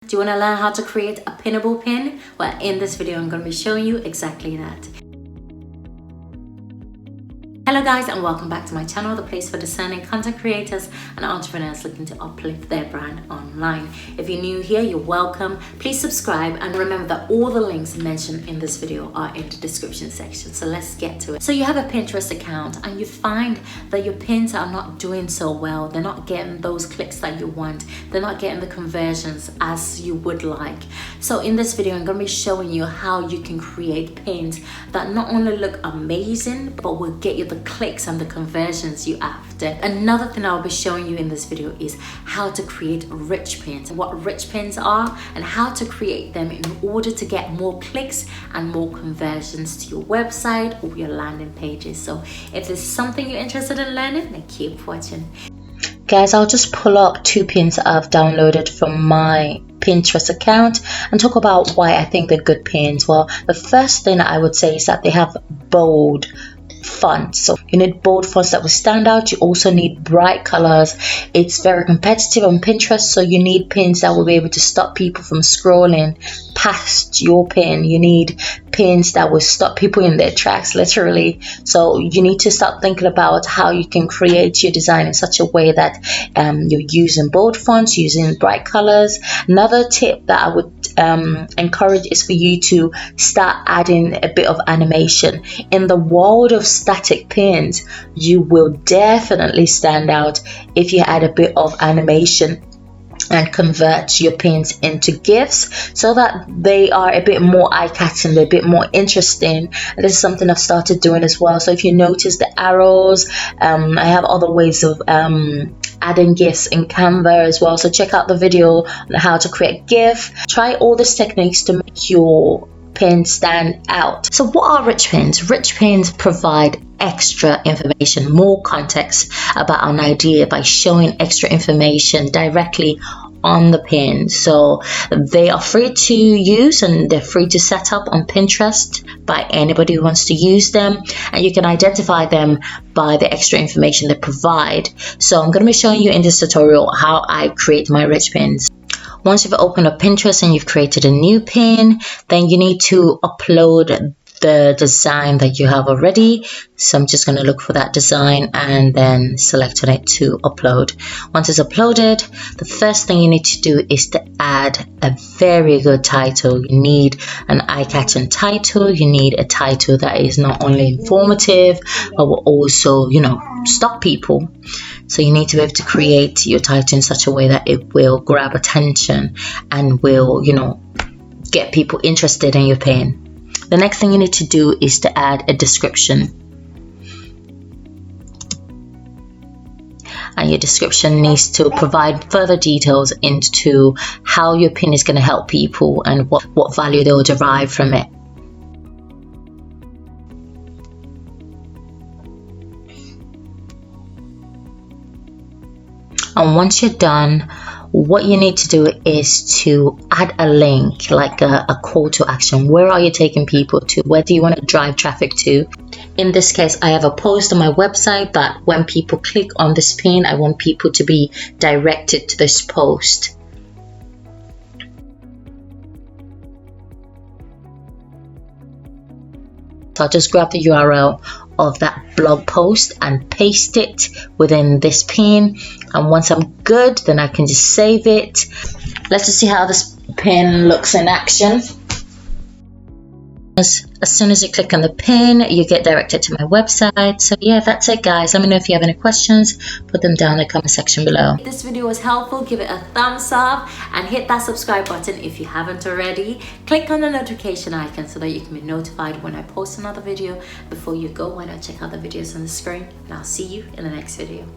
Do you want to learn how to create a pinnable pin? Well, in this video, I'm going to be showing you exactly that. Hello guys, and welcome back to my channel, the place for discerning content creators and entrepreneurs looking to uplift their brand online. If you're new here, you're welcome. Please subscribe, and remember that all the links mentioned in this video are in the description section. So let's get to it. So you have a Pinterest account and you find that your pins are not doing so well. They're not getting those clicks that you want. They're not getting the conversions as you would like. So in this video, I'm going to be showing you how you can create pins that not only look amazing, but will get you the clicks and the conversions you after. Another thing I'll be showing you in this video is how to create rich pins, what rich pins are, and how to create them in order to get more clicks and more conversions to your website or your landing pages. So if there's something you're interested in learning, then keep watching. Guys, I'll just pull up two pins that I've downloaded from my Pinterest account and talk about why I think they're good pins. Well, the first thing I would say is that they have bold fonts. So you need bold fonts that will stand out. You also need bright colors. It's very competitive on Pinterest, so you need pins that will be able to stop people from scrolling past your pin. You need pins that will stop people in their tracks, literally. So you need to start thinking about how you can create your design in such a way that you're using bold fonts, using bright colors. Another tip that I would encourage is for you to start adding a bit of animation. In the world of static pins, you will definitely stand out if you add a bit of animation and convert your pins into GIFs so that they are a bit more eye-catching, they're a bit more interesting. And this is something I've started doing as well. So if you notice the arrows, I have other ways of adding GIFs in Canva as well. So check out the video on how to create GIF. Try all these techniques to make your pin stand out. So what are rich pins? Rich pins provide extra information, more context about an idea by showing extra information directly on the pin. So they are free to use and they're free to set up on Pinterest by anybody who wants to use them, and you can identify them by the extra information they provide. So I'm going to be showing you in this tutorial how I create my rich pins. Once you've opened up Pinterest and you've created a new pin, then you need to upload the design that you have already. So I'm just going to look for that design and then select on it to upload. Once it's uploaded, the first thing you need to do is to add a very good title. You need an eye-catching title. You need a title that is not only informative but will also, stop people. So you need to be able to create your title in such a way that it will grab attention and will, get people interested in your pin. The next thing you need to do is to add a description. And your description needs to provide further details into how your pin is going to help people and what value they will derive from it. And once you're done, what you need to do is to add a link, like a call to action. Where are you taking people to? Where do you want to drive traffic to? In this case, I have a post on my website that when people click on this pin, I want people to be directed to this post. So I'll just grab the URL of that blog post and paste it within this pin, and once I'm good, then I can just save it. Let's just see how this pin looks in action. As soon as you click on the pin, you get directed to my website. So yeah, that's it guys. Let me know if you have any questions. Put them down in the comment section below. If this video was helpful, give it a thumbs up and hit that subscribe button if you haven't already. Click on the notification icon so that you can be notified when I post another video. Before you go, why not check out the videos on the screen, and I'll see you in the next video.